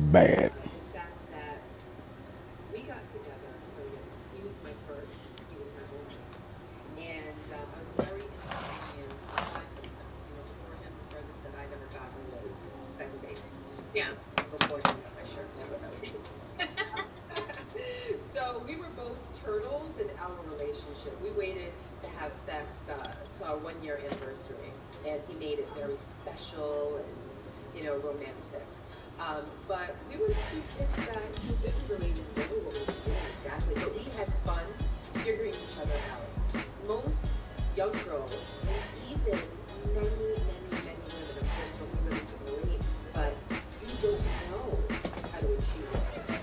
Bad. The fact that we got together, so he was my first, he was my only. And I was very inconvenienced. I, for instance, before him, the furthest that I'd ever gotten was second base. Yeah. Before he got my shirt, never that was me. So we were both turtles in our relationship. We waited to have sex to our 1 year anniversary, and he made it very special and romantic. But we were two kids that who didn't really know what we were doing exactly, but we had fun figuring each other out. Most young girls, and even many women, I'm sure so many women can relate, but you don't know how to achieve it.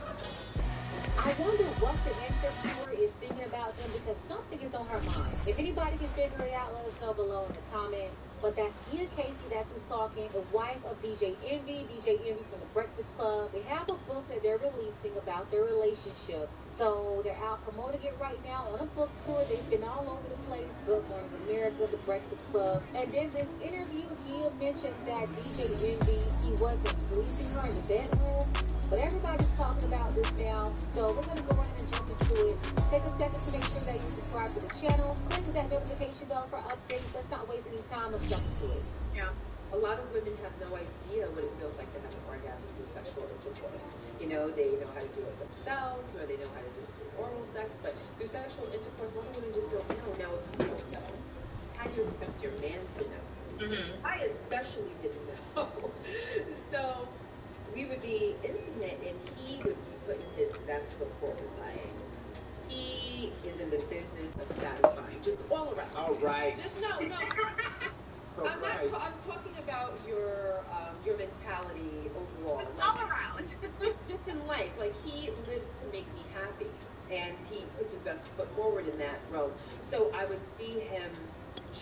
I wonder what the interviewer is thinking about them because something is on her mind. If anybody can figure it out, let us know below in the comments. But that's Gia Casey, that's who's talking, the wife of DJ Envy. DJ Envy's from the Breakfast Club. They have a book that they're releasing about their relationship. So they're out promoting it right now on a book tour. They've been all over the place. Good Morning America, the Breakfast Club. And then this interview, Gia mentioned that DJ Envy, he wasn't pleasing her in the bedroom. But everybody's talking about this now, so we're going to go ahead and jump into it. Take a second to make sure that you subscribe to the channel. Click that notification bell for updates. Let's not waste any time. Let's jump into it. Yeah. A lot of women have no idea what it feels like to have an orgasm through sexual intercourse. They know how to do it themselves, or they know how to do it through oral sex, but through sexual intercourse, a lot of women just don't know. Now, if you don't know, how do you expect your man to know? Mm-hmm. I especially didn't know. So we would be intimate, and he would be putting his best foot forward. Like, he is in the business of satisfying, just all around. All right. Just no. I'm not. I'm talking about your mentality overall. Just like, all around. Just in life, like he lives to make me happy, and he puts his best foot forward in that realm. So I would see him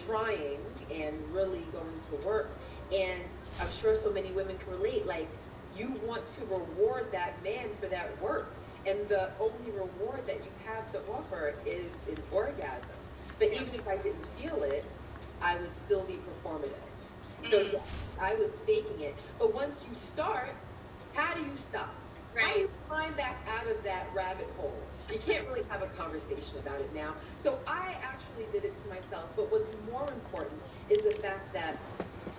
trying and really going to work, and I'm sure so many women can relate. Like, you want to reward that man for that work, and the only reward that you have to offer is an orgasm. But even if I didn't feel it, I would still be performative. So yes, I was faking it. But once you start, how do you stop? Right. How do you climb back out of that rabbit hole? You can't really have a conversation about it now. So I actually did it to myself. But what's more important is the fact that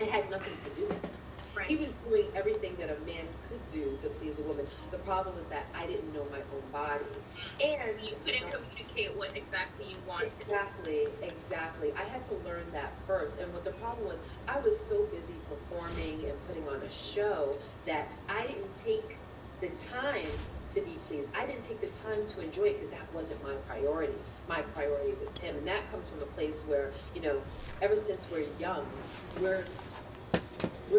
it had nothing to do with it. Right. He was doing everything that a man could do to please a woman. The problem was that I didn't know my own body. And you couldn't communicate what exactly you wanted. Exactly. I had to learn that first. And what the problem was, I was so busy performing and putting on a show that I didn't take the time to be pleased. I didn't take the time to enjoy it because that wasn't my priority. My priority was him. And that comes from a place where, ever since we're young, we're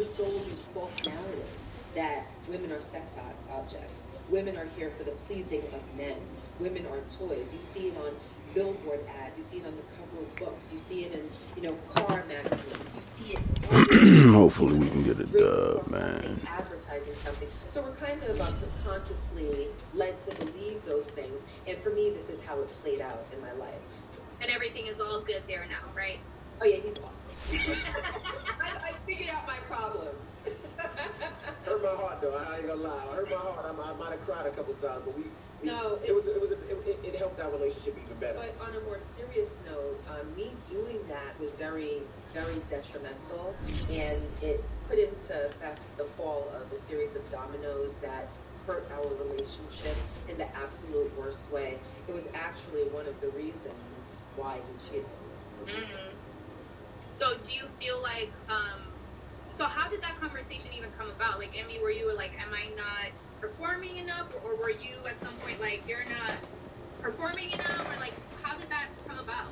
sold these false narratives that women are sex objects. Women are here for the pleasing of men. Women are toys. You see it on billboard ads. You see it on the cover of books. You see it in, car magazines. You see it everywhere. Hopefully we can get a dub, man. Advertising something. So we're kind of subconsciously led to believe those things. And for me, this is how it played out in my life. And everything is all good there now, right? Oh yeah, he's awesome. I figured out my problems. Hurt my heart though. I ain't gonna lie. Hurt my heart. I might have cried a couple times, but no, it helped our relationship even better. But on a more serious note, me doing that was very, very detrimental, and it put into effect the fall of a series of dominoes that hurt our relationship in the absolute worst way. It was actually one of the reasons why he cheated. Mm-hmm. So do you feel like, so how did that conversation even come about? Like, Emmy, were you like, am I not performing enough? Or were you at some point like, you're not performing enough? Or like, how did that come about?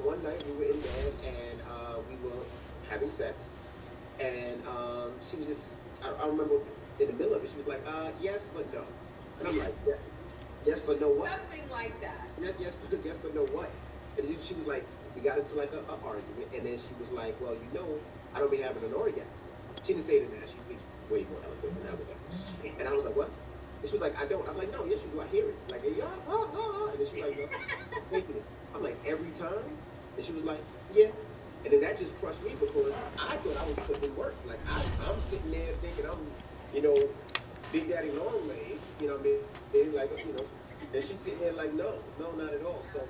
One night we were in bed and we were having sex. And she was just, I remember in the middle of it, she was like, yes, but no. And I'm like, yeah, yes, but no what? Something like that. Yes, but no what? And she was like, we got into like a argument, and then she was like, well, I don't be having an orgasm. She didn't say it in that. She speaks way more eloquent than I would. And I was like, what? And she was like, I don't. I'm like, no, yes, you do. I hear it. Like, yeah, and then she was like, no, I'm faking it. I'm like, every time? And she was like, yeah. And then that just crushed me because I thought I was putting in work. Like, I'm sitting there thinking I'm, Big Daddy Long Legs, you know what I mean? Like, you know, and she's sitting there like, no, not at all. So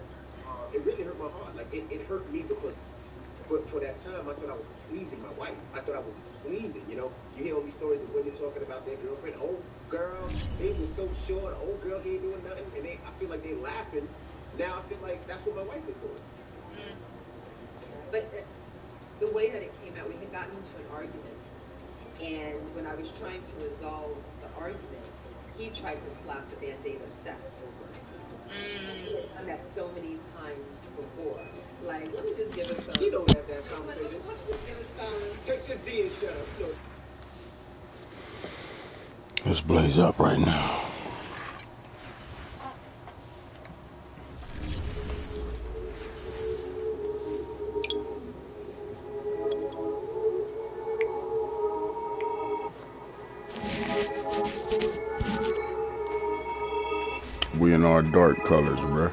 it really hurt my heart. Like, it hurt me because for that time, I thought I was pleasing my wife. I thought I was pleasing, you know. You hear all these stories of women talking about their girlfriend. Old girl, they were so short. Old girl, he ain't doing nothing. And I feel like they laughing. Now I feel like that's what my wife is doing. Mm. But the way that it came out, we had gotten into an argument. And when I was trying to resolve the argument, he tried to slap the Band-Aid of sex over it. And that so many times before. Like, let me just give us some. You don't have that conversation. Let's just give us some. Just D and shut up. You know. Let's blaze up right now. We in our dark colors, bruh.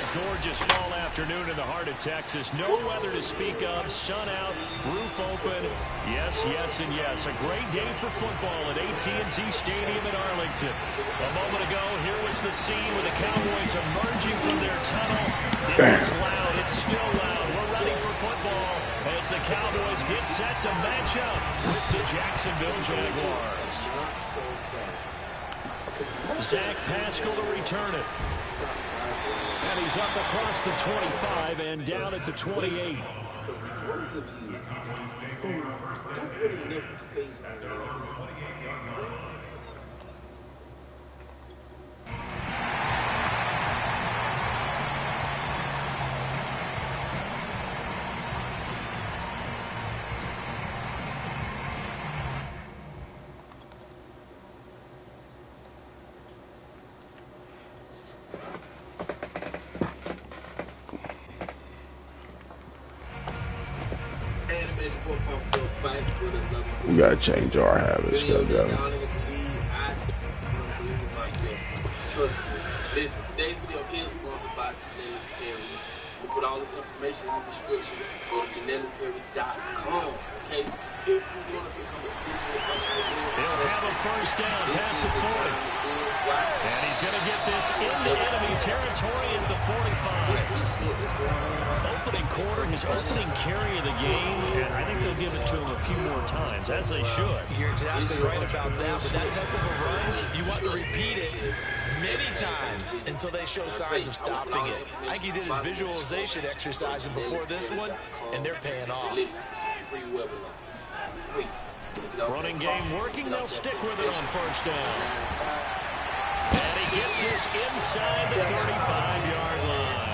Gorgeous fall afternoon in the heart of Texas. No weather to speak of. Sun out, roof open. Yes, yes, and yes. A great day for football at AT&T Stadium in Arlington. A moment ago, here was the scene with the Cowboys emerging from their tunnel. It's loud. It's still loud. We're ready for football as the Cowboys get set to match up with the Jacksonville Jaguars. Zach Pascal to return it. And he's up across the 25 and down at the 28. We gotta change our habits, goddamn. Trust me. Listen, today's video is sponsored by Genetic Perry. We put all this information in the description. Go to geneticperry.com. Okay? If you want to become a future entrepreneur, they'll have a first down past the 40. And he's going to get this into enemy territory at the 45. Opening quarter, his opening carry of the game, and I think they'll give it to him a few more times, as they should. You're exactly right about that, but that type of a run, you want to repeat it many times until they show signs of stopping it. I think he did his visualization exercise before this one, and they're paying off. Running game working, they'll stick with it on first down. And he gets this inside the 35-yard line.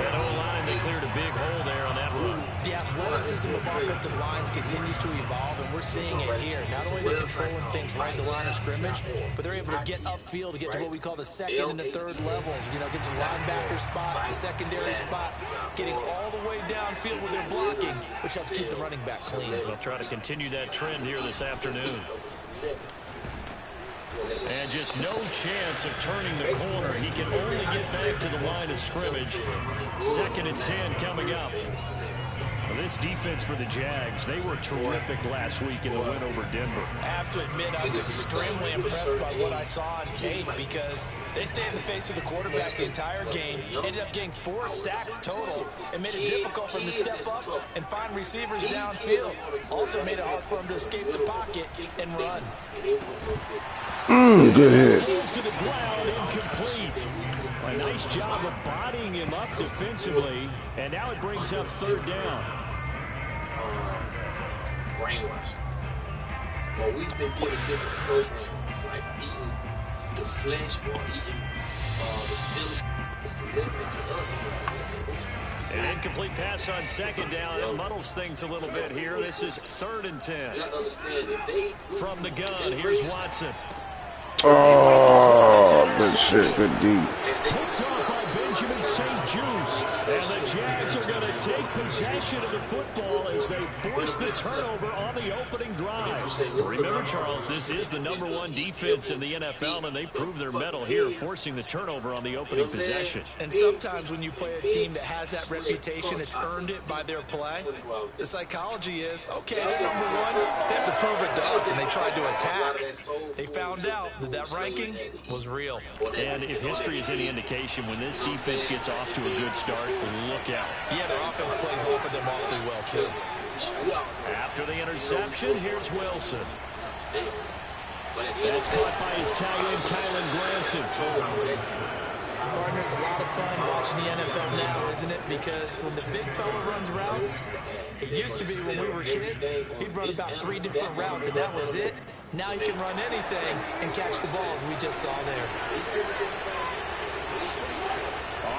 That O-line, they cleared a big hole there on that run. The athleticism of offensive lines continues to evolve, and we're seeing it here. Not only are they controlling things right at the line of scrimmage, but they're able to get upfield to get to what we call the second and the third levels. You know, get to the linebacker spot, the secondary spot, getting all the way downfield with their blocking, which helps keep the running back clean. They'll try to continue that trend here this afternoon. And just no chance of turning the corner. He can only get back to the line of scrimmage. 2nd and 10 coming up. Well, this defense for the Jags, they were terrific last week in the win over Denver. I have to admit, I was extremely impressed by what I saw on tape because they stayed in the face of the quarterback the entire game, ended up getting 4 sacks total, and made it difficult for him to step up and find receivers downfield. Also made it hard for him to escape the pocket and run. Good hit. Falls to the ground, incomplete. A nice job of bodying him up defensively, and now it brings up third down. Brainwash. Well, we've been given different programs, like eating the flesh or eating the stills. It's delivered to us. An incomplete pass on second down. It muddles things a little bit here. This is 3rd and 10. From the gun, here's Watson. Oh, good shit, good D. Picked off by Benjamin St. Juice. And the Jags are going to take possession of the football as they force the turnover on the opening drive. Remember, Charles, this is the #1 defense in the NFL, and they prove their mettle here, forcing the turnover on the opening possession. And sometimes when you play a team that has that reputation, it's earned it by their play. The psychology is, okay, they're #1. They have to prove it to us, and they tried to attack. They found out that ranking was real. And if history is any indication, when this defense gets off to a good start, look out. Yeah, their offense plays off of them awfully well, too. After the interception, here's Wilson. That's caught by his tight end, Kylan Granson. Partners, a lot of fun watching the NFL now, isn't it? Because when the big fella runs routes, it used to be when we were kids, he'd run about 3 different routes, and that was it. Now he can run anything and catch the balls we just saw there.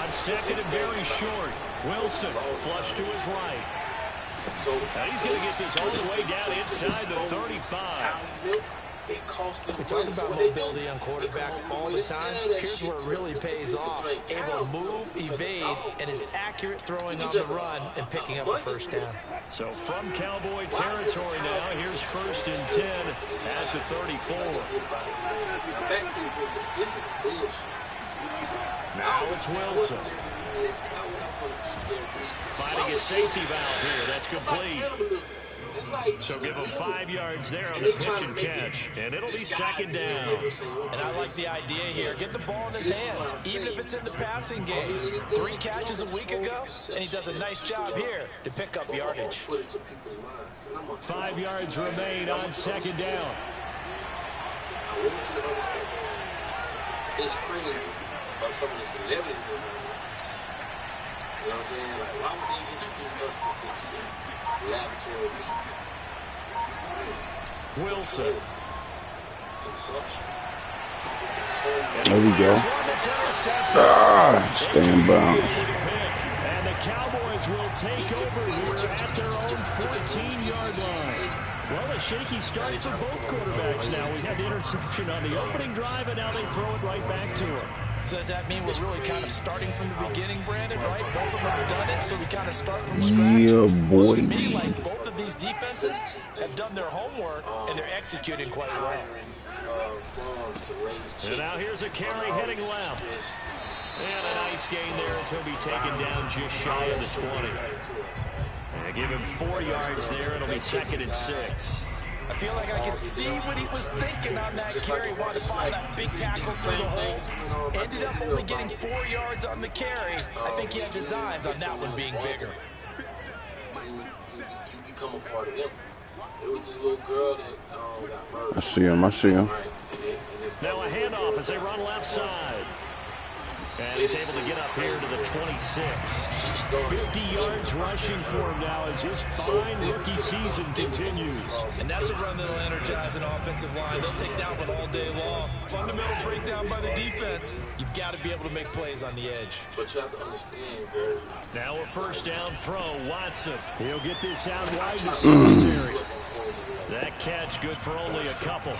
On second and very short, Wilson flush to his right. Now he's going to get this all the way down inside the 35. We talk about mobility on quarterbacks all the time. Here's where it really pays off. Able to move, evade, and is accurate throwing on the run and picking up a first down. So from Cowboy territory now, here's 1st and 10 at the 34. Now it's Wilson. Finding a safety valve here. That's complete. So give him 5 yards there on the pitch and catch. And it'll be 2nd down. And I like the idea here. Get the ball in his hands, even if it's in the passing game. 3 catches a week ago, and he does a nice job here to pick up yardage. 5 yards remain on 2nd down. It's crazy about some of the celebrities. You know what I'm saying? Like, why would they introduce us to laboratory beasts? Wilson. There we go. Stand bounce. And the Cowboys will take over here at their own 14-yard line. Well, a shaky start for both quarterbacks now. We had the interception on the opening drive, and now they throw it right back to him. So does that mean we're really kind of starting from the beginning, Brandon, right? Both of them have done it, so we kind of start from scratch? Yeah, boy. Looks to me like both of these defenses have done their homework, and they're executing quite well. And now here's a carry heading left. And a nice gain there as he'll be taken down just shy of the 20. And give him 4 yards there. It'll be 2nd and 6. I feel like I could see what he was thinking on that carry. Wanted to find that big tackle through the hole. Ended up only getting 4 yards on the carry. I think he had designs on that one being bigger. You become a part of them. It was this little girl that got murdered. I see him, I see him. Now a handoff as they run left side. And he's able to get up here to the 26. 50 yards rushing for him now as his fine rookie season continues. And that's a run that'll energize an offensive line. They'll take that one all day long. Fundamental breakdown by the defense. You've got to be able to make plays on the edge. But you have to understand, bro. Now a first down throw. Watson. He'll get this out wide to Singletary. That catch good for only a couple.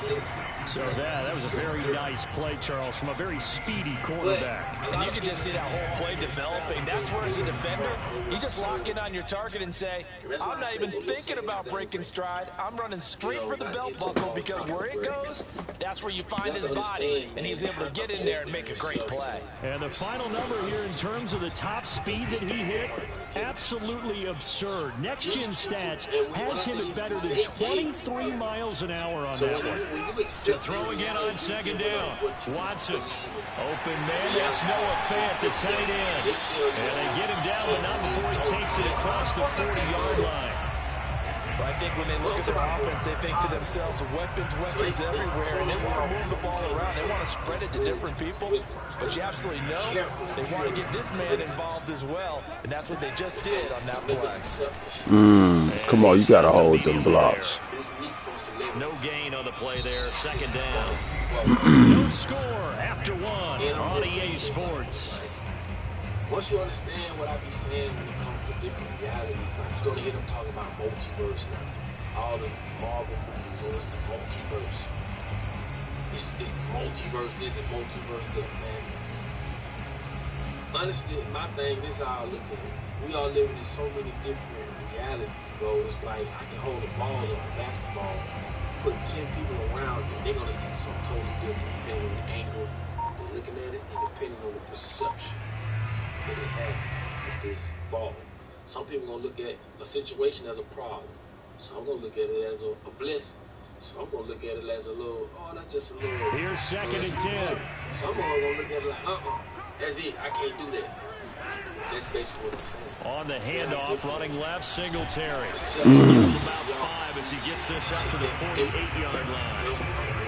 So that was a very nice play, Charles, from a very speedy quarterback. And you can just see that whole play developing. That's where, as a defender, you just lock in on your target and say, I'm not even thinking about breaking stride. I'm running straight for the belt buckle, because where it goes, that's where you find his body. And he's able to get in there and make a great play. And the final number here in terms of the top speed that he hit, absolutely absurd. Next-gen stats has him at better than 23 miles an hour on that one. To throw again on 2nd down. Watson. Open man, that's Noah Fant, the tight end. And they get him down, but not before he takes it across the 40-yard line. Well, I think when they look at their offense, they think to themselves, weapons everywhere, and they want to move the ball around. They want to spread it to different people. But you absolutely know they want to get this man involved as well, and that's what they just did on that play. Come on, you got to hold them blocks. No gain on the play there. Second down. No score after one on EA Sports. Once you understand what I be saying when it comes to different realities, like you're going to hear them talk about multiverse now. All the Marvel movies, it's the multiverse. It's multiverse this and multiverse that, man. Honestly, my thing, this is how I look at it. We all living in so many different realities, bro. It's like I can hold a ball or a basketball, put 10 people around it, they're going to see something totally different depending on the angle they're looking at it and depending on the perception that they have with this ball. Some people are going to look at a situation as a problem. Some are going to look at it as a blessing. Some are going to look at it as a little, oh, that's just a little. Here's second and 10. Some are going to look at it like, that's it, I can't do that. That's basically what I'm saying. On the handoff, running left, Singletary. Give him about 5 as he gets this up to the 48-yard line.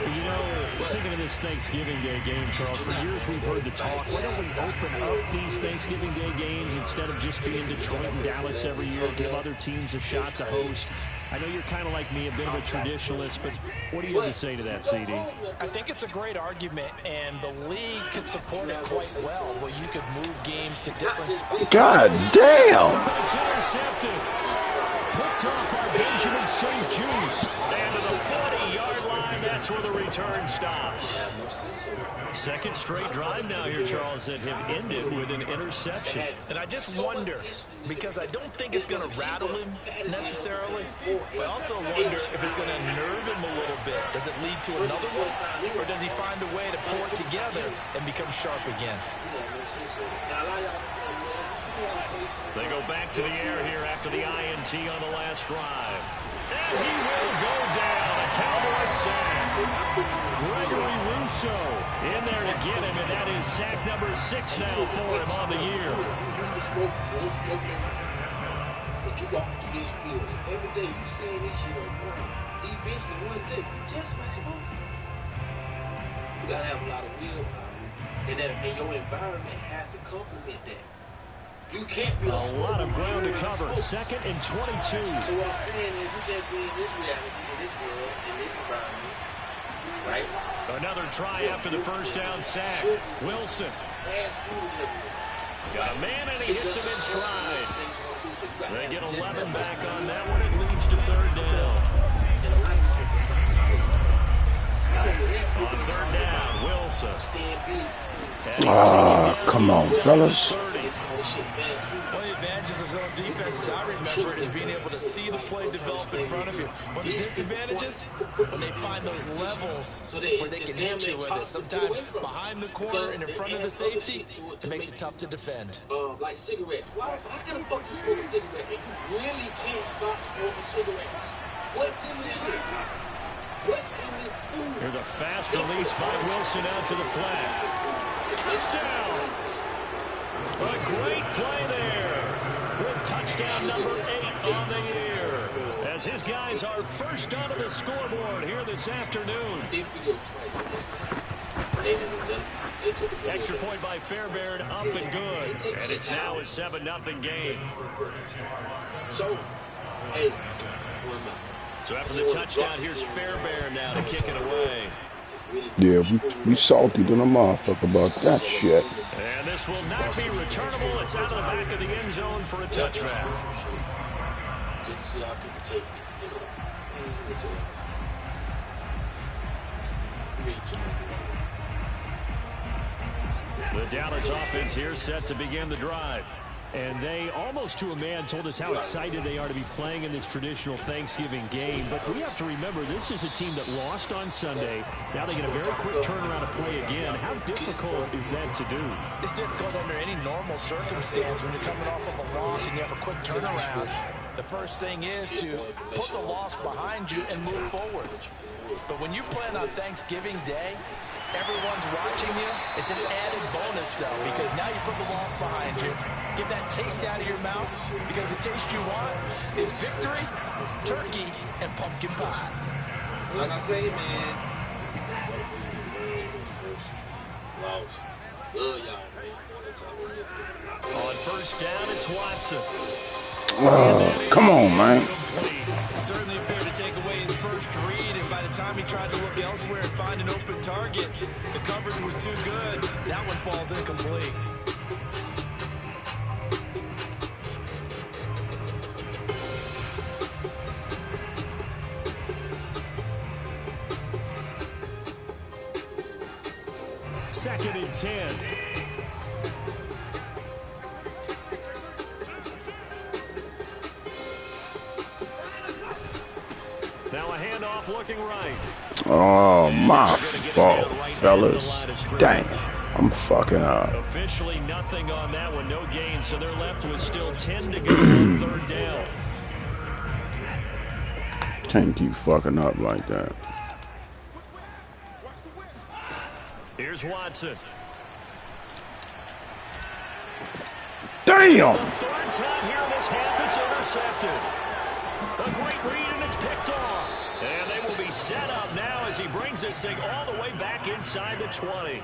You know, thinking of this Thanksgiving Day game, Charles, for years we've heard the talk, why don't we open up these Thanksgiving Day games instead of just being Detroit and Dallas every year, give other teams a shot to host? I know you're kind of like me, a bit of a traditionalist, but what do you have to say to that, CD? I think it's a great argument, and the league could support it quite well, where you could move games to different spots. God damn! It's intercepted. Picked up by Benjamin St. Just. And to the 40-yard line, that's where the return stops. Second straight drive now here, Charles, that have ended with an interception. And I just wonder, because I don't think it's going to rattle him necessarily, but I also wonder if it's going to nerve him a little bit. Does it lead to another one, or does he find a way to pull it together and become sharp again? They go back to the air here after the INT on the last drive. And he will go down. A Cowboys sack. Gregory Rousseau in there to get him, and that is sack number 6 now for him on the year. But you walk through this field, and every day you see this shit on one. Eventually, one day, just like smoking. You gotta have a lot of willpower, and your environment has to complement that. You can't be a lot of ground to cover. Second and 22. So what I'm saying is you can't be in this reality, in this world, in this environment, right? Another try after the first down sack. Wilson. Got a man, and he hits him in stride. They get 11 back on that one. It leads to third down. On third down, Wilson. Come on, fellas. One of the advantages of zone defense, as I remember it, is being able to see the play develop in front of you. One of the disadvantages, when they find those levels where they can hit you with it. Sometimes behind the corner and in front of the safety, it makes it tough to defend. Like cigarettes. Why can the fuck you smoke a cigarette? And you really can't stop smoking cigarettes. What's in this shit? What's in this food? Here's a fast release by Wilson out to the flat. Touchdown! A great play there with touchdown number 8 on the year. As his guys are first onto the scoreboard here this afternoon. Extra point by Fairbairn, up and good. And it's now a 7-0 game. So after the touchdown, here's Fairbairn now to kick it away. Yeah, we salty to the motherfucker about that shit. And this will not be returnable. It's out of the back of the end zone for a touchback. The Dallas offense here set to begin the drive. And they, almost to a man, told us how excited they are to be playing in this traditional Thanksgiving game. But we have to remember, this is a team that lost on Sunday. Now they get a very quick turnaround to play again. How difficult is that to do? It's difficult under any normal circumstance when you're coming off of a loss and you have a quick turnaround. The first thing is to put the loss behind you and move forward. But when you're playing on Thanksgiving Day, everyone's watching you, it's an added bonus, though, because now you put the loss behind you. Get that taste out of your mouth, because the taste you want is victory, turkey, and pumpkin pie. Like I say, man. Love y'all, man. On first down, it's Watson. Come on, man. Certainly appeared to take away his first read, and by the time he tried to look elsewhere and find an open target, the coverage was too good. That one falls incomplete. Second and 10. Now a handoff looking right. Oh, my fault, fellas. Dang, I'm fucking up. Officially nothing on that one, no gain, so they're left with still 10 to go on third down. Can't keep fucking up like that. Here's Watson. Damn! The third time here in this half, it's intercepted. A great read, and it's picked off. And they will be set up now as he brings this thing all the way back inside the 20.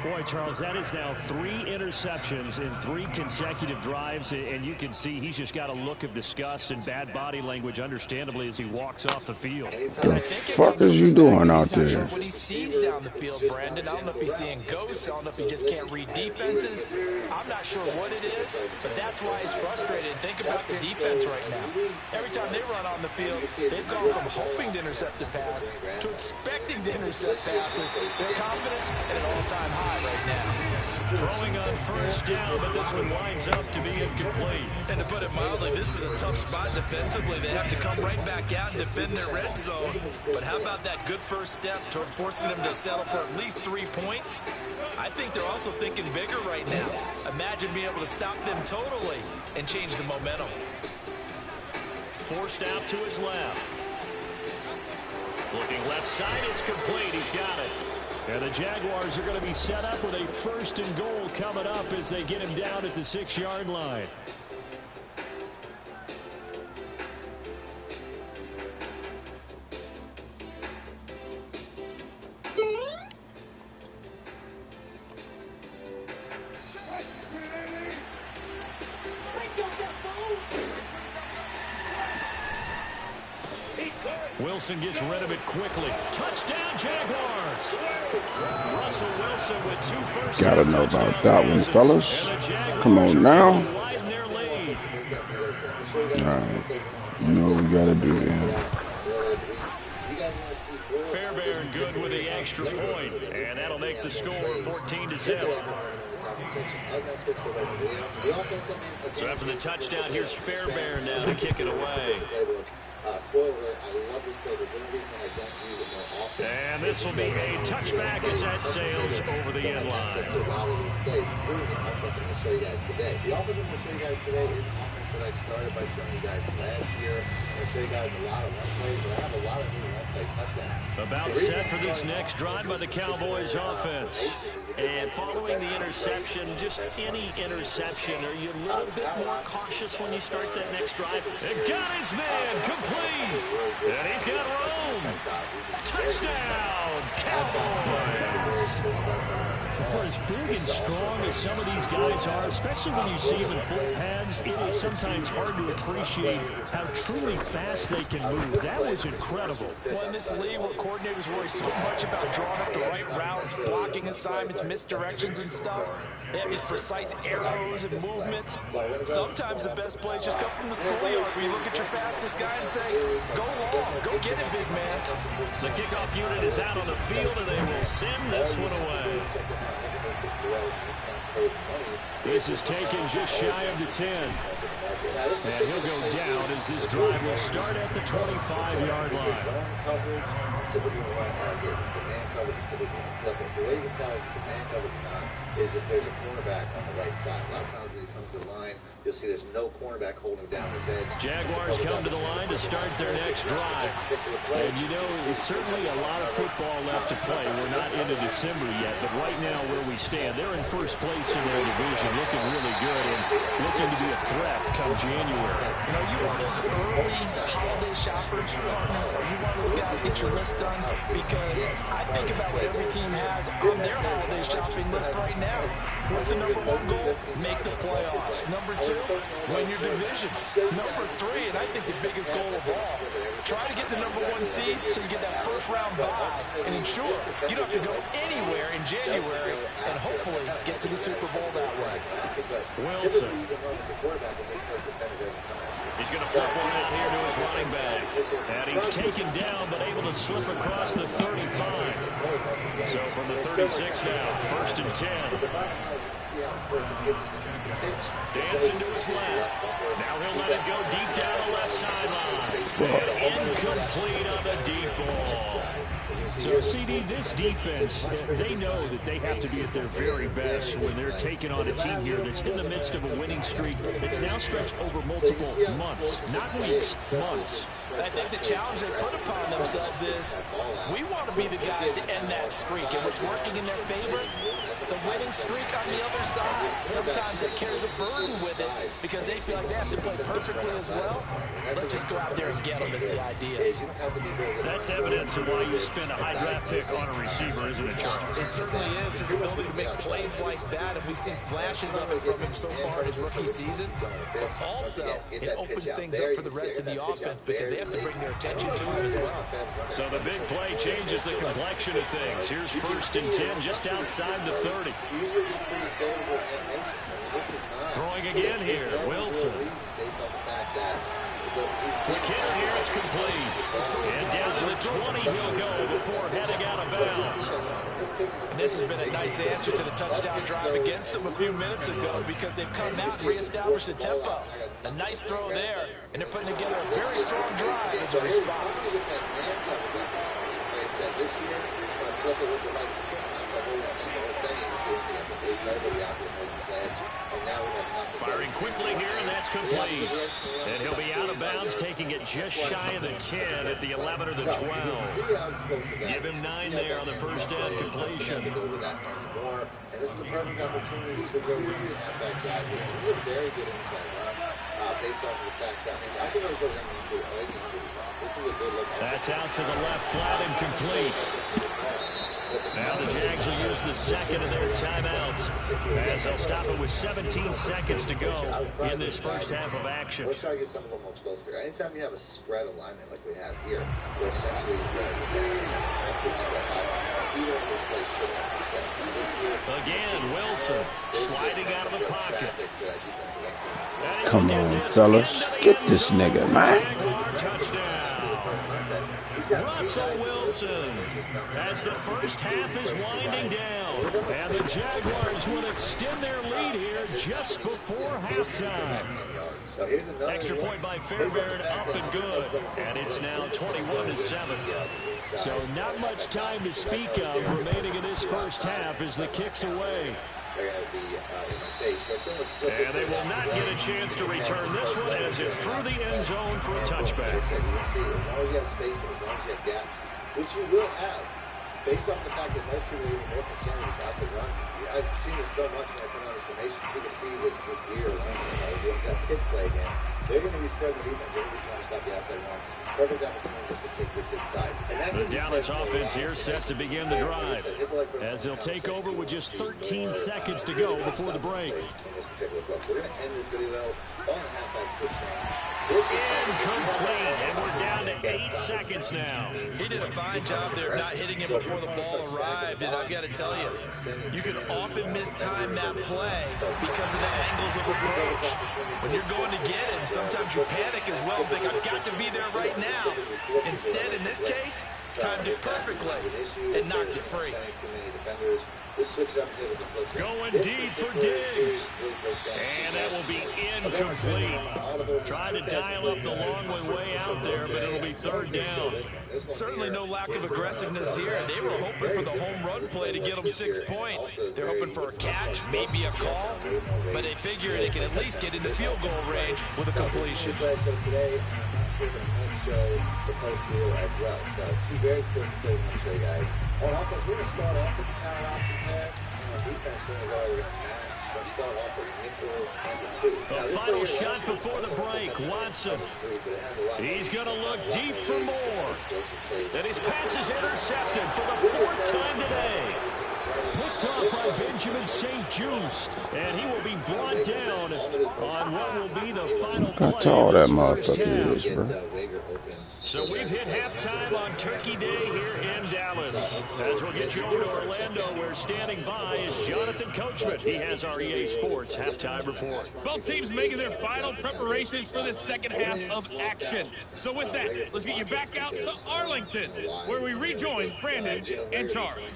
Boy, Charles, that is now 3 interceptions in 3 consecutive drives, and you can see he's just got a look of disgust and bad body language, understandably, as he walks off the field. The fuck is you doing out there? Sure what he sees down the field, Brandon. I don't know if he's seeing ghosts. I don't know if he just can't read defenses. I'm not sure what it is, but that's why he's frustrated. Think about the defense right now. Every time they run on the field, they've gone from hoping to intercept the pass to expecting to intercept passes. Their confidence at an all-time high right now. Throwing on first down, but this one winds up to be incomplete. And to put it mildly, this is a tough spot defensively. They have to come right back out and defend their red zone. But how about that good first step toward forcing them to settle for at least 3 points? I think they're also thinking bigger right now. Imagine being able to stop them totally and change the momentum. Forced out to his left. Looking left side, it's complete. He's got it. And the Jaguars are going to be set up with a 1st and goal coming up as they get him down at the 6-yard line. Wilson gets rid of it quickly. Touchdown, Jaguars! Russell Wilson with 2 first Gotta know about that one, fellas. Come on now. Alright. You know what we gotta do here. Fairbairn good with the extra point, and that'll make the score 14-0. So after the touchdown, here's Fairbairn now to kick it away. And this will be a touchback as that sails over the end line. The offense I'm going to show you guys today is an offense that I started by showing you guys last year. I'm going to show you guys a lot of run plays, but I have a lot of new run play touchdowns. About set for this next drive by the Cowboys offense. And following the interception, just any interception, are you a little bit more cautious when you start that next drive? And got his man complete. And he's got room. Touchdown, Cowboys. For as big and strong as some of these guys are, especially when you see them in full pads, it is sometimes hard to appreciate how truly fast they can move. That was incredible. Well, in this league where coordinators worry so much about drawing up the right routes, blocking assignments, misdirections and stuff, they have these precise arrows and movements. Sometimes the best plays just come from the schoolyard where you look at your fastest guy and say, go long, go get it, big man. The kickoff unit is out on the field, and they will send this one away. This is taken just shy of the 10. And he'll go down as this drive will start at the 25-yard line. typically run as is. The man coverage is typically flip it. The way you can tell if the man coverage is not is if there's a cornerback on the right side. A lot of times when he comes to the line, you'll see there's no cornerback holding down his edge. Jaguars come to the line to start their next drive. And you know, there's certainly a lot of football left to play. We're not into December yet, but right now where we stand, they're in first place in their division, looking really good and looking to be a threat come January. You know, you want those early holiday shoppers, partner, or you want those guys to get your list done, because I think about what every team has on their holiday shopping list right now. What's the number one goal? Make the playoffs. Number two, win your division. Number three, and I think the biggest goal of all, try to get the number one seed so you get that first round bye and ensure you don't have to go anywhere in January and hopefully get to the Super Bowl that way. Wilson. He's going to flip one up here to his running back. And he's taken down but able to slip across the 35. So from the 36 now, 1st and 10. Dancing to his left. Now he'll let it go deep down the left sideline. And incomplete on the deep ball. So, CD, this defense, they know that they have to be at their very best when they're taking on a team here that's in the midst of a winning streak that's now stretched over multiple months, not weeks, months. I think the challenge they put upon themselves is we want to be the guys to end that streak, and what's working in their favor, the winning streak on the other side. Sometimes it carries a burden with it because they feel like they have to play perfectly as well. Let's just go out there and get them is the idea. That's evidence of why you spend a high draft pick on a receiver, isn't it, Charles? It certainly is. His ability to make plays like that, and we've seen flashes of it from him so far in his rookie season. But also, it opens things up for the rest of the offense because they have to bring their attention to him as well. So the big play changes the complexion of things. Here's 1st and 10 just outside the 30. Throwing again here, Wilson. McKinnon here, it's complete. And down to the 20 he'll go before heading out of bounds. And this has been a nice answer to the touchdown drive against them a few minutes ago because they've come out and reestablished the tempo. A nice throw there, and they're putting together a very strong drive as a response. Firing quickly here, and that's complete. And he'll be out of bounds, taking it just shy of the 10 at the 11 or the 12. Give him 9 there on the first down completion. And this is the perfect opportunity to go with this guy. This is a very good inside run based off of the fact that I think it was this is a good look. That's out to the left, flat and complete. Now the Jags will use the second of their timeouts as they'll stop it with 17 seconds to go in this first half of action. Let's try to get something a little more closer. Anytime you have a spread alignment like we have here, where essentially again, Wilson sliding out of the pocket. Come on, fellas. Get this nigga, man. Russell Wilson as the first half is winding down. And the Jaguars will extend their lead here just before halftime. Extra point by Fairbairn, up and good. And it's now 21-7. So not much time to speak of remaining in this first half as the kick's away. And they will not get a chance to return this one as it's through the end zone for a touchback. Which you will have, based off the fact that most people are even more concerned with outside run. I've seen this so much when I put on this formation. People see this weird run, that pitch play again. They're going to be spreading the defense. They're going to be trying to stop the outside run. Perfect opportunity just to kick this inside. The Dallas offense here set to begin the drive as they'll take over with just 13 seconds to go before the break. We're going to end this video on the halfback switch. Incomplete, and we're down to 8 seconds now. He did a fine job there not hitting him before the ball arrived, and I've got to tell you, you can often mistime that play because of the angles of approach. When you're going to get him, sometimes you panic as well, think I've got to be there right now. Instead, in this case, timed it perfectly and knocked it free. Going deep for Diggs. And that will be Incomplete. Trying to dial up the long way out there, but it'll be third down. Certainly no lack of aggressiveness here. They were hoping for the home run play to get them 6 points. They're hoping for a catch, maybe a call, but they figure they can at least get into field goal range with a completion. Today, I'm not sure the show the post rule as well. So two very expensive plays I'm show you guys. On offense, we're going to start off with the power option pass. On defense, we're going to go with match. We're going to start off with nickel number 2. The final shot before the break, Watson. He's going to look deep for more. And his pass is intercepted for the 4th time today. Picked up by Benjamin St. Just, and he will be brought down on what will be the final play. That's all that motherfucker is, bro. So we've hit halftime on Turkey Day here in Dallas. As we'll get you over to Orlando, where standing by is Jonathan Coachman. He has our EA Sports halftime report. Both teams making their final preparations for the second half of action. So with that, let's get you back out to Arlington, where we rejoin Brandon and Charles.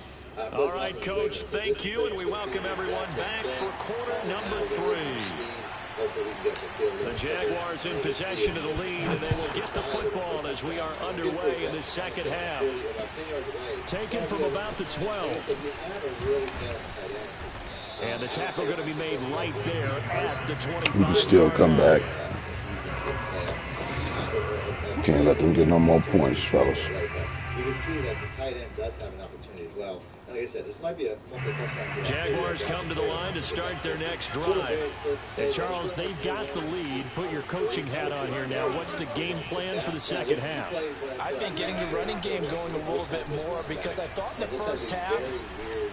All right, Coach, thank you, and we welcome everyone back for quarter number 3. The Jaguars in possession of the lead, and they will get the football as we are underway in the second half. Taken from about the 12. And the tackle going to be made right there at the 25. You can still come back. Can't let them get no more points, fellas. You can see that the tight end does have an opportunity as well. Like I said, this might be a touchdown. Jaguars come to the line to start their next drive. And Charles, they've got the lead. Put your coaching hat on here now. What's the game plan for the second half? I think getting the running game going a little bit more, because I thought in the first half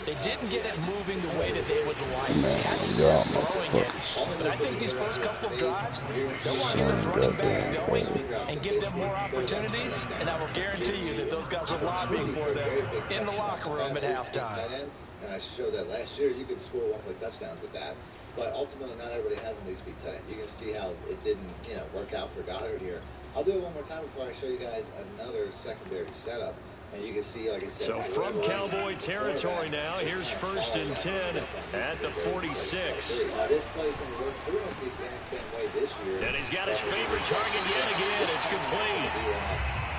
they didn't get it moving the way that they would like. They had success throwing it, but I think these first couple of drives, they want to get those running backs going and give them more opportunities, and I will guarantee you that those guys were lobbying for them in the locker room at halftime. And I showed that last year. You could score one-play touchdowns with that, but ultimately not everybody has an elite speed tight end. You can see how it didn't, work out for Goddard here. I'll do it one more time before I show you guys another secondary setup. And you can see, like I said, so from Cowboy territory now, here's 1st and 10 at the 46. This play's going to work pretty much the exact same way this year. And he's got his favorite target yet again. It's complete.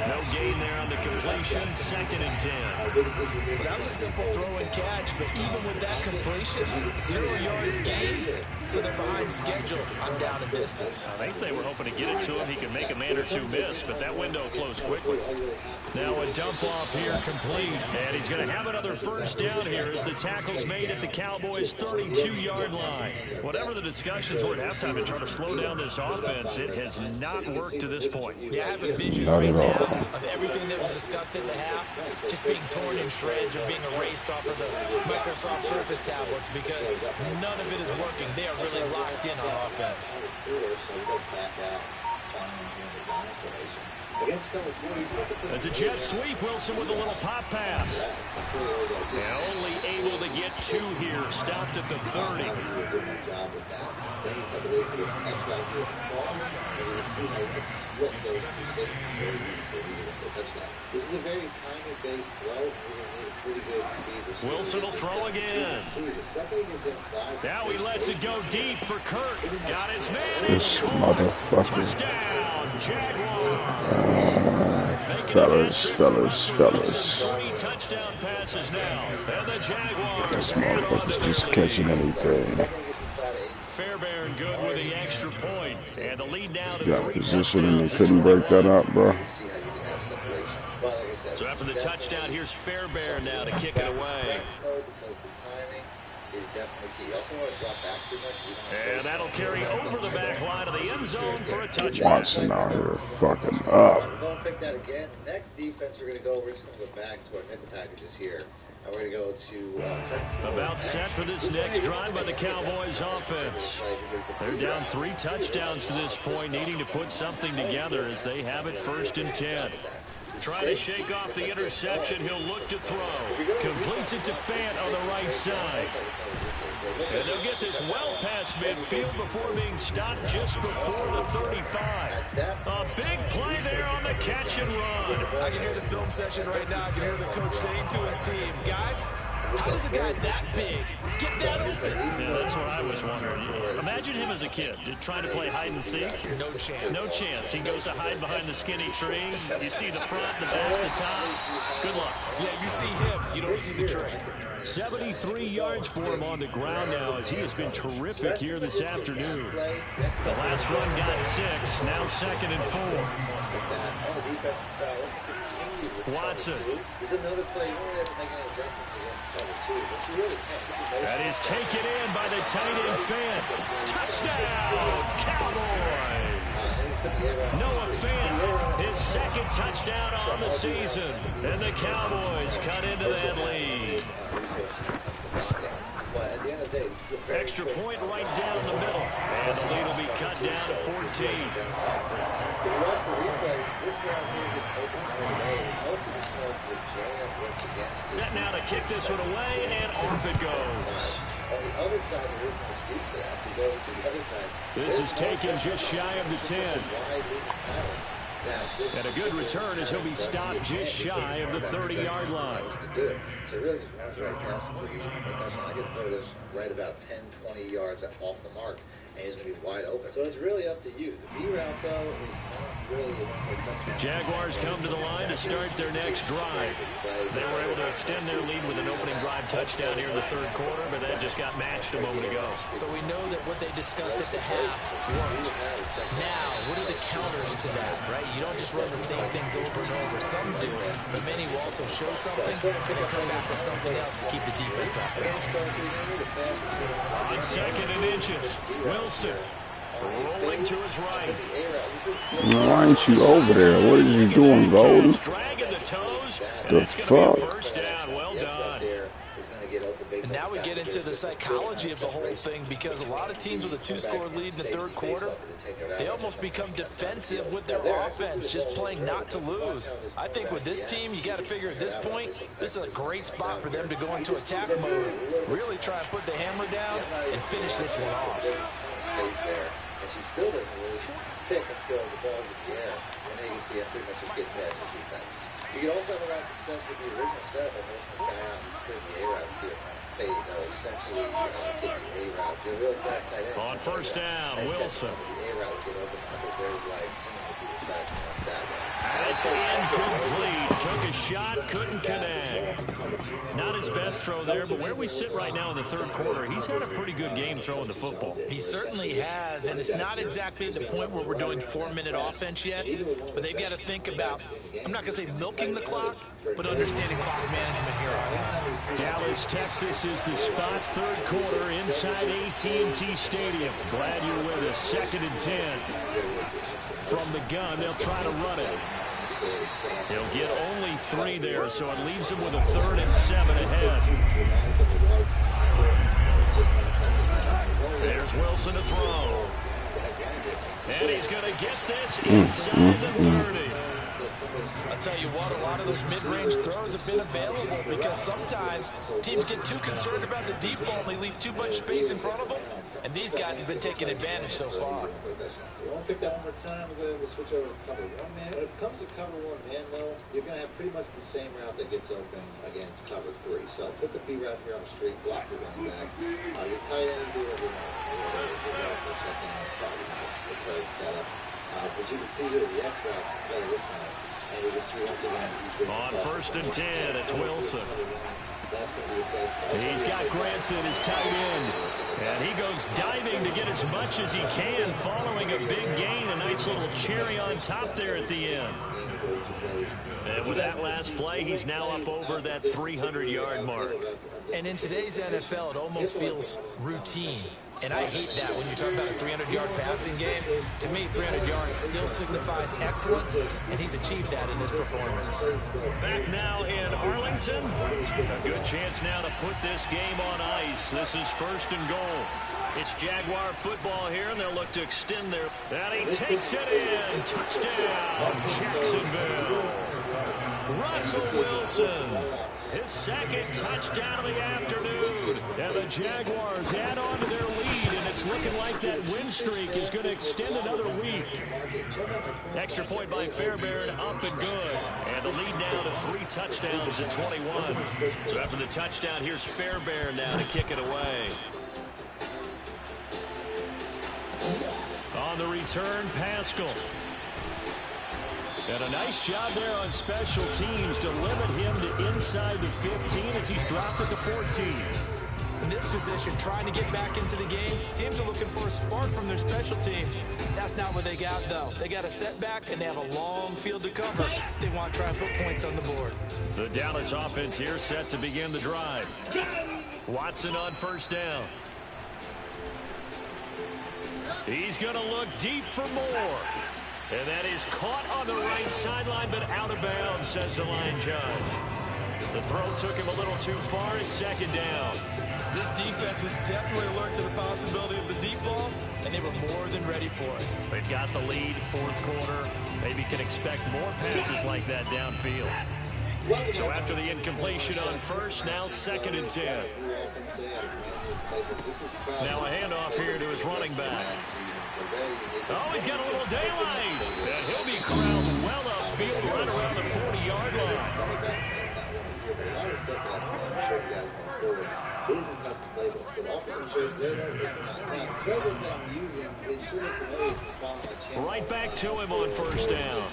No gain there on the completion. 2nd and 10. That was a simple throw and catch, but even with that completion, 0 yards gained, so they're behind schedule on down and distance. I think they were hoping to get it to him. He could make a man or two miss, but that window closed quickly. Now a dump off here complete, and he's going to have another 1st down here as the tackle's made at the Cowboys' 32-yard line. Whatever the discussions were at halftime in trying to slow down this offense, it has not worked to this point. Yeah, I have a vision right now of everything that was discussed in the half just being torn in shreds or being erased off of the Microsoft Surface tablets, because none of it is working. They are really locked in on offense. As a jet sweep, Wilson with a little pop pass. And only able to get 2 here. Stopped at the 30. This is a very timing-based throw. Wilson will throw again. Now he lets it go deep for Kirk. Got his man. This motherfucker. Touchdown, Jaguars. Fellas. 3 touchdown passes now. And the Jaguars. This motherfucker's just catching anything. Fairbairn good with the extra point. And the lead now to Got 3 position and they touchdowns. couldn't break that up, bro. So after the touchdown, here's Fairbairn now to kick it away. And that'll carry over the back line of the end zone for a touchdown. Watson out here fucking up. We're going to pick that again. Next defense we're going to go, we're just going to go back to our nickel packages here. And we're going to go to... About set for this next drive by the Cowboys offense. They're down 3 touchdowns to this point, needing to put something together as they have it 1st and 10. Trying to shake off the interception. He'll look to throw. Completes it to Fant on the right side. And they'll get this well past midfield before being stopped just before the 35. A big play there on the catch and run. I can hear the film session right now. I can hear the coach saying to his team, guys, how does a guy that big get that open? Yeah, that's what I was wondering. Imagine him as a kid, just trying to play hide and seek. No chance. No chance. He goes to hide behind the skinny tree. You see the front, the back, the top. Good luck. Yeah, you see him. You don't see the tree. 73 yards for him on the ground now as he has been terrific here this afternoon. The last run got 6. Now 2nd and 4. Watson. That is taken in by the tight end Fant. Touchdown, Cowboys. Noah Fant, his 2nd touchdown on the season. And the Cowboys cut into that lead. Extra point right down the middle. And the lead will be cut down to 14. Set now to kick this one away, and off it goes. This is taken just shy of the 10. And a good return as he'll be stopped just shy of the 30-yard line. So really just runs right past him. I could throw this right about 10, 20 yards off the mark, and he's going to be wide open. So it's really up to you. The B route, though, is not really a one-way touchdown. Jaguars come to the line to start their next drive. They were able to extend their lead with an opening drive touchdown here in the 3rd quarter, but that just got matched a moment ago. So we know that what they discussed at the half worked. Now, what are the counters to that, right? You don't just run the same things over and over. Some do, but many will also show something and then come back with something else to keep the defense off balance. On 2nd and inches, Wilson rolling to his right. Why ain't you over there? What are you doing, Golden? Dragging the toes, and The it's going to be a fuck? first down. Well done. And now we get into the psychology of the whole thing, because a lot of teams with a 2-score lead in the 3rd quarter, they almost become defensive with their offense, just playing not to lose. I think with this team, you got to figure at this point, this is a great spot for them to go into attack mode, really try and put the hammer down and finish this one off. She still doesn't really pick until the ball's in the air, and then you can see it pretty much just get past his defense. You can also have a lot of success with the original setup of motion this guy out and putting the A-route here. Essentially, get the A-route. You're really fast tight end. On first down, Wilson. The A-route will get open under a very wide seam if you decide to run that way. And it's incomplete. Took a shot, couldn't connect. Not his best throw there, but where we sit right now in the 3rd quarter, he's had a pretty good game throwing the football. He certainly has, and it's not exactly at the point where we're doing 4-minute offense yet, but they've got to think about, I'm not going to say milking the clock, but understanding clock management here on out. Dallas, Texas is the spot, 3rd quarter inside AT&T Stadium. Glad you're with us. 2nd and 10. From the gun, they'll try to run it. He'll get only 3 there, so it leaves him with a 3rd and 7 ahead. There's Wilson to throw. And he's going to get this inside the 30. I'll tell you what, a lot of those mid-range throws have been available because sometimes teams get too concerned about the deep ball and they leave too much space in front of them, and these guys have been taking advantage so far. We won't pick that one more time. We'll switch over to cover 1 man. When it comes to cover 1 man, though, you're going to have pretty much the same route that gets open against cover 3. So put the B route here on the street, block your running back. Your tight end, do whatever you want. There's a route for check down, probably not the preferred setup. But you can see here the X route play this time. And you can see once again, on 1st and 10, it's Wilson. He's got Granson, his tight end. And he goes diving to get as much as he can following a big gain. A nice little cherry on top there at the end. And with that last play, he's now up over that 300-yard mark. And in today's NFL, it almost feels routine. And I hate that when you talk about a 300-yard passing game. To me, 300 yards still signifies excellence, and he's achieved that in his performance. Back now in Arlington. A good chance now to put this game on ice. This is 1st and goal. It's Jaguar football here, and they'll look to extend their... And he takes it in. Touchdown, Jacksonville. Russell Wilson. His 2nd touchdown of the afternoon. And the Jaguars add on to their lead, and it's looking like that win streak is going to extend another week. Extra point by Fairbairn, up and good. And the lead now to 3 touchdowns at 21. So after the touchdown, here's Fairbairn now to kick it away. On the return, Pascal. And a nice job there on special teams to limit him to inside the 15 as he's dropped at the 14. In this position, trying to get back into the game, teams are looking for a spark from their special teams. That's not what they got, though. They got a setback, and they have a long field to cover. They want to try and put points on the board. The Dallas offense here set to begin the drive. Watson on first down. He's going to look deep for more. And that is caught on the right sideline, but out of bounds, says the line judge. The throw took him a little too far. It's second down. This defense was definitely alert to the possibility of the deep ball, and they were more than ready for it. They've got the lead, fourth quarter. Maybe can expect more passes like that downfield. So after the incompletion on first, now 2nd and 10. Now a handoff here to his running back. Oh, he's got a little daylight. And he'll be corralled well upfield right around the 40-yard line. Right back to him on first down.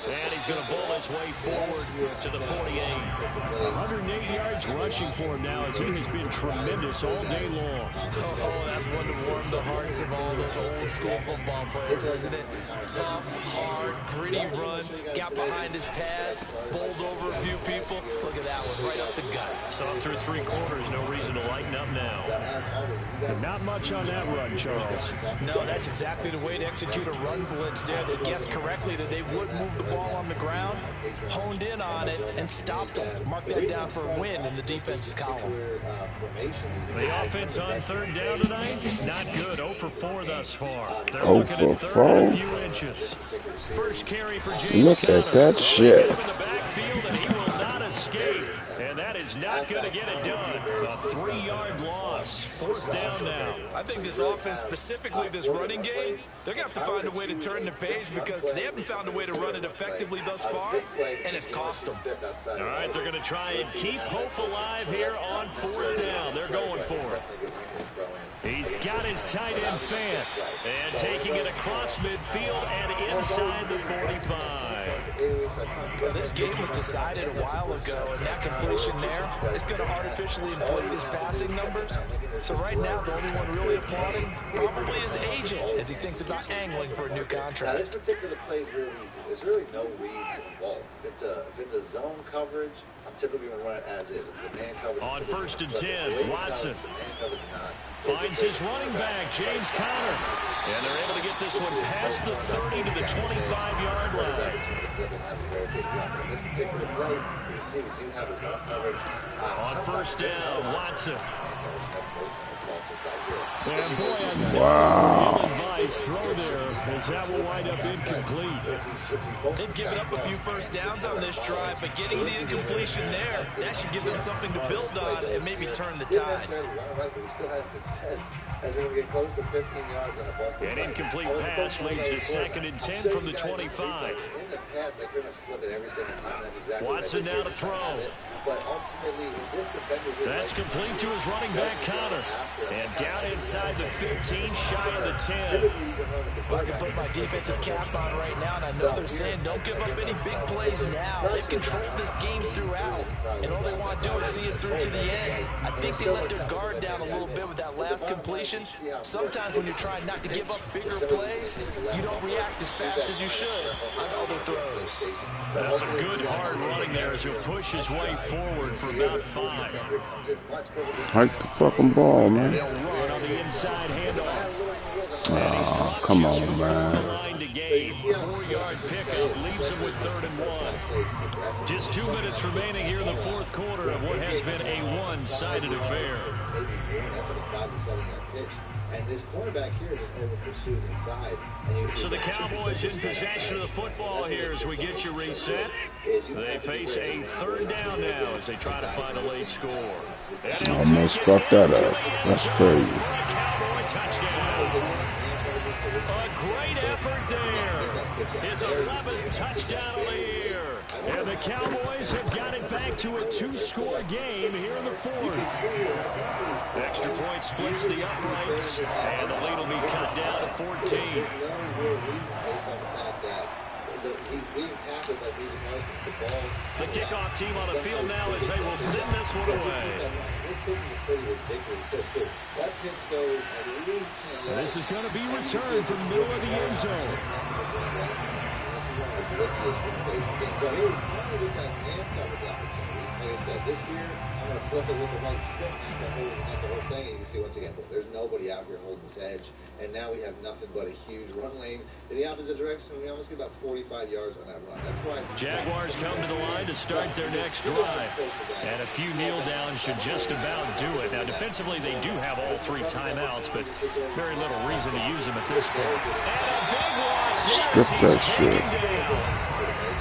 And he's going to bowl his way forward to the 48. 108 yards rushing for him now as he has been tremendous all day long. Oh, that's one to warm the hearts of all those old school football players, isn't it? Tough, hard, gritty run, got behind his pads, bowled over a few people. Look at that one, right up the gut. Saw him through 3 quarters, no reason to lighten up now. Not much on that run, Charles. No, that's exactly the way to execute a run blitz there. They guessed correctly that they would move the ball on the ground, honed in on it, and stopped them. Mark that down for a win in the defense's column. The offense on 3rd down tonight, not good. 0 for 4 thus far. They're 0 looking for at 3rd 4. and a few inches. First carry for James Look Conner. at that shit. In the backfield, and he will not escape. And that is not going to get it done. A 3-yard loss. 4th down now. I think this offense, specifically this running game, they're going to have to find a way to turn the page because they haven't found a way to run it effectively thus far, and it's cost them. All right, they're going to try and keep hope alive here on 4th down. They're going for it. He's got his tight end Fant, and taking it across midfield and inside the 45. Well, this game was decided a while ago, and that completion there is going to artificially inflate his passing numbers. So right now, the only one really applauding probably his agent as he thinks about angling for a new contract. This particular play is really easy. There's really no reads involved. If it's a zone coverage, I'm typically going to run it as is. If the man coverage on 1st and 10, Watson finds his running back, James Conner. And they're able to get this one past the 30 to the 25-yard line. On 1st down, Watson. And boy, Wow. advice throw there as that will wind up incomplete. They've given up a few first downs on this drive, but getting the incompletion there, that should give them something to build on and maybe turn the tide. An incomplete pass leads to 2nd and 10 from the 25. Watson now to throw. That's complete to his running back, Conner. And down inside the 15, shy of the 10. I can put my defensive cap on right now, and I know they're saying don't give up any big plays now. They've controlled this game throughout, and all they want to do is see it through to the end. I think they let their guard down a little bit with that last completion. Sometimes when you're trying not to give up bigger plays, you don't react as fast as you should on other throws. That's some good hard running there as he'll push his way forward for about 5. Hike the fucking ball, man. They'll run on the inside handoff. Oh, come on, man. Line to gain. 4-yard pickup leaves him with 3rd and 1. Just 2 minutes remaining here in the 4th quarter of what has been a one-sided affair. And this cornerback here just over pursues inside. So the Cowboys in possession of the football here as we get you reset. They face a 3rd down now as they try to find a late score. Almost fucked that up. That's crazy. Cowboy touchdown. A great effort there. His 11th touchdown of the year. And the Cowboys have got it back to a 2-score game here in the 4th. Extra point splits the uprights, and the lead will be cut down to 14. The kickoff team on the field now as they will send this one away. This is going to be returned from the middle of the end zone. Like I said, this year, I'm going to flip it with the right stick, not the whole thing, and you can see once again, there's nobody out here holding this edge, and now we have nothing but a huge run lane in the opposite direction, and we almost get about 45 yards on that run. That's why Jaguars come to the line to start their next drive, and a few kneel downs should just about do it. Now, defensively, they do have all 3 timeouts, but very little reason to use them at this point. And a big loss here as he's taken down.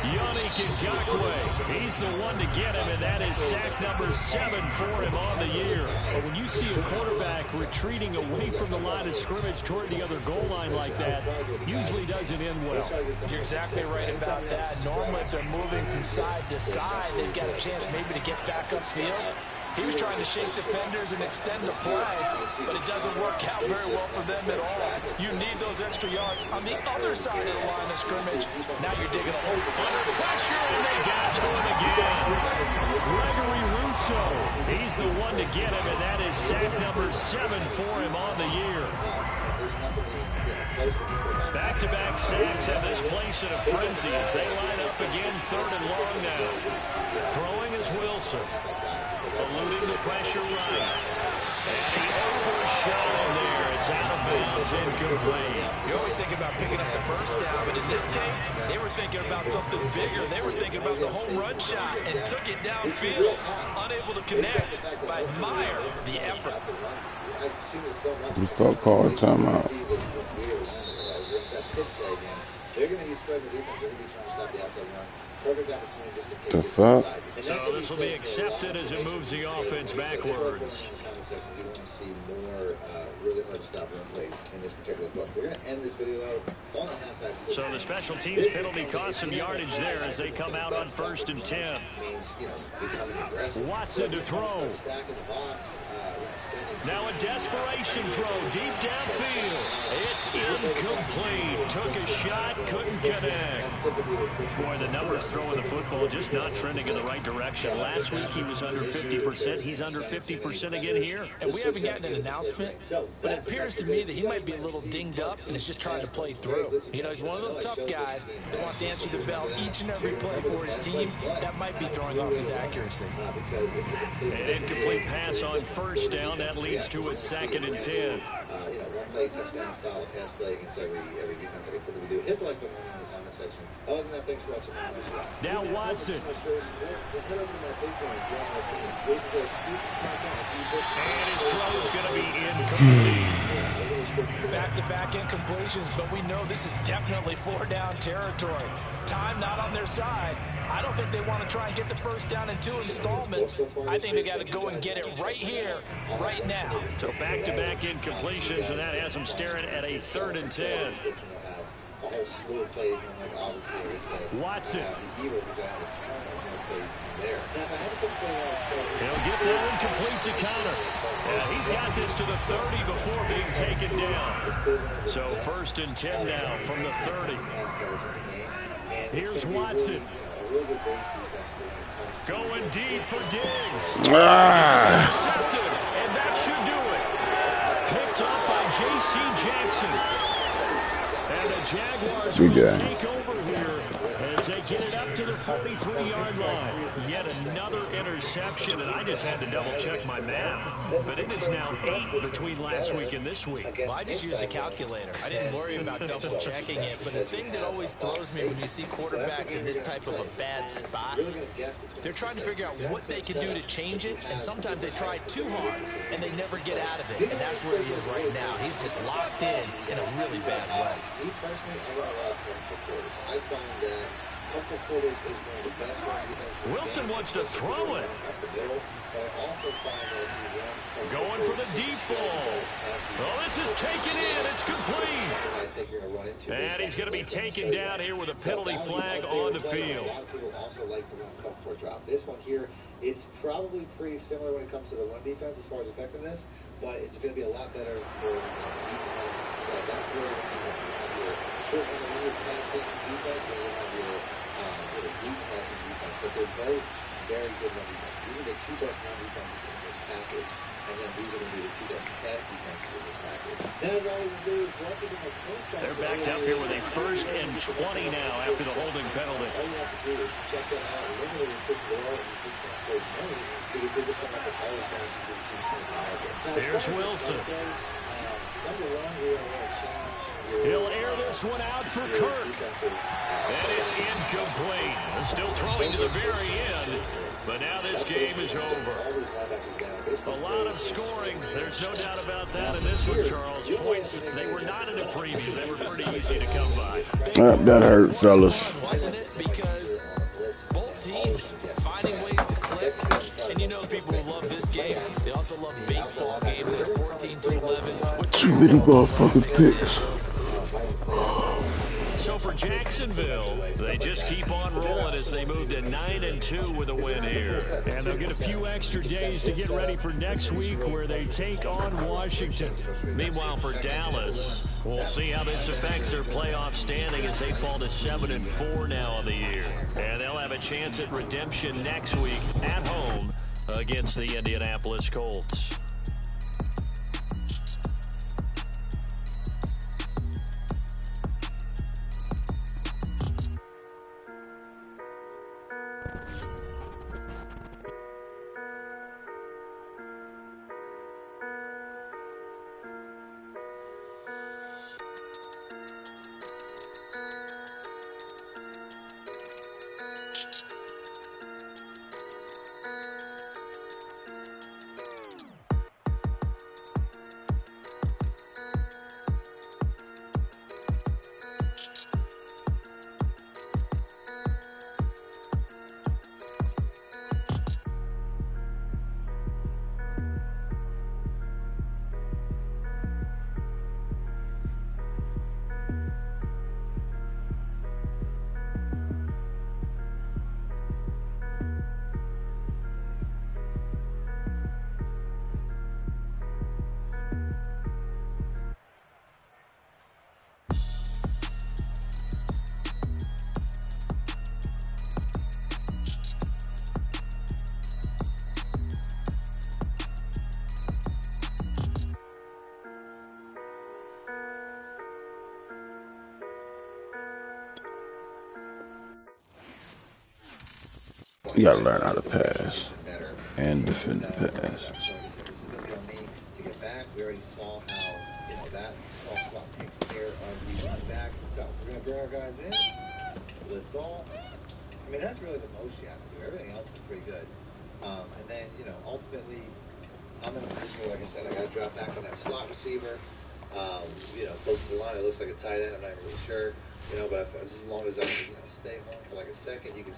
Yannick Ngakoue, he's the one to get him, and that is sack number 7 for him on the year. But when you see a quarterback retreating away from the line of scrimmage toward the other goal line like that, usually doesn't end well. You're exactly right about that. Normally, if they're moving from side to side, they've got a chance maybe to get back upfield. He was trying to shake defenders and extend the play, but it doesn't work out very well for them at all. You need those extra yards on the other side of the line of scrimmage. Now you're digging a hole. Under pressure, and they got to him again. Gregory Rousseau, he's the one to get him, and that is sack number 7 for him on the year. Back-to-back sacks have this place in a frenzy as they line up again 3rd and long now. Throwing is Wilson. Eluding the pressure right. And he overshot him there. It's out of bounds, incomplete. You always think about picking up the first down, but in this case, they were thinking about something bigger. They were thinking about the home run shot and took it downfield. Unable to connect, but I admire the effort. We felt called a timeout. They're going to be spreading the defense. They're going to be trying to stop the outside run. Perfect opportunity just to the fuck? So this will be accepted as it moves the offense backwards. You want to see more really hard to stop run plays in this particular book. We're going to end this video on a halfback. So the special teams penalty cost some yardage there as they come out on 1st and 10. Watson to throw. Now a desperation throw deep downfield. It's incomplete. Took a shot, couldn't connect. Boy, the numbers throwing the football just not trending in the right direction. Last week he was under 50%. He's under 50% again here. And we haven't gotten an announcement, but it appears to me that he might be a little dinged up and is just trying to play through. You know, he's one of those tough guys that wants to answer the bell each and every play for his team. That might be throwing off his accuracy. An incomplete pass on 1st down. That leads to a 2nd and 10. You know, one play touchdown style of pass play against every defense that we typically do. Hit the like button in the comment section. Other than that, thanks for watching. Now Watson. And his throw is going to be incomplete. Back-to-back incompletions, but we know this is definitely 4-down territory. Time not on their side. I don't think they want to try and get the first down in 2 installments. I think they got to go and get it right here, right now. So back-to-back incompletions, and that has them staring at a 3rd and 10. Watson. He'll get that incomplete to counter. And he's got this to the 30 before being taken down. So 1st and 10 now from the 30. Here's Watson. Going deep for Diggs. This is intercepted, and that should do it. Picked up by J.C. Jackson. And the Jaguars will take over here as they get it up to the 43-yard line. Yet another interception, and I just had to double-check my math. But it is now 8 between last week and this week. Well, I just used a calculator. I didn't worry about double-checking it. But the thing that always throws me when you see quarterbacks in this type of a bad spot, they're trying to figure out what they can do to change it, and sometimes they try too hard, and they never get out of it. And that's where he is right now. He's just locked in a really bad way. Me personally, I run a lot of quarters. I find that couple quarters is one of the best run defenses. Wilson wants to throw it. Going for the deep ball. Oh, this is taken in. It's complete. And he's going to be taken down here with a penalty flag on the field. A lot of people also like to run cover for a drop. This one here, it's probably pretty similar when it comes to the run defense as far as effectiveness, but it's going to be a lot better for deep pass. So that's where you have your short intermediate passing defense, and you have your deep passing defense. But they're both very good run defenses. These are the two best run defenses in this package. And then these are going to be the two best pass defenses in this package. That is always the They're backed up here with a 1st and 20 now after the holding penalty. All you have to do is check that out, eliminate your quick ball, and you just can't play money. So you figure something out all the time to do 2 points. Here's Wilson. Number one, we are going to change. He'll air this one out for Kirk. And it's incomplete. Still throwing to the very end. But now this game is over. A lot of scoring. There's no doubt about that in this one, Charles. Points, they were not in the preview. They were pretty easy to come by. That hurt, fellas. Wasn't it? Because both teams finding ways to click. And you know people who love this game, they also love baseball games that are 14-11. Too many motherfucking picks. So for Jacksonville, they just keep on rolling as they move to 9-2 with a win here. And they'll get a few extra days to get ready for next week where they take on Washington. Meanwhile, for Dallas, we'll see how this affects their playoff standing as they fall to 7-4 now on the year. And they'll have a chance at redemption next week at home against the Indianapolis Colts. You gotta learn how to pass and defend the pass. To get back, we already saw how that soft spot takes care of the run back. So we're gonna bring our guys in. Blitz all. I mean, that's really the most you have to do. Everything else is pretty good. And then ultimately, I'm in a position where, like I said, I gotta drop back on that slot receiver. Close to the line, it looks like a tight end. I'm not even really sure. But as long as I can stay home for like a second, you can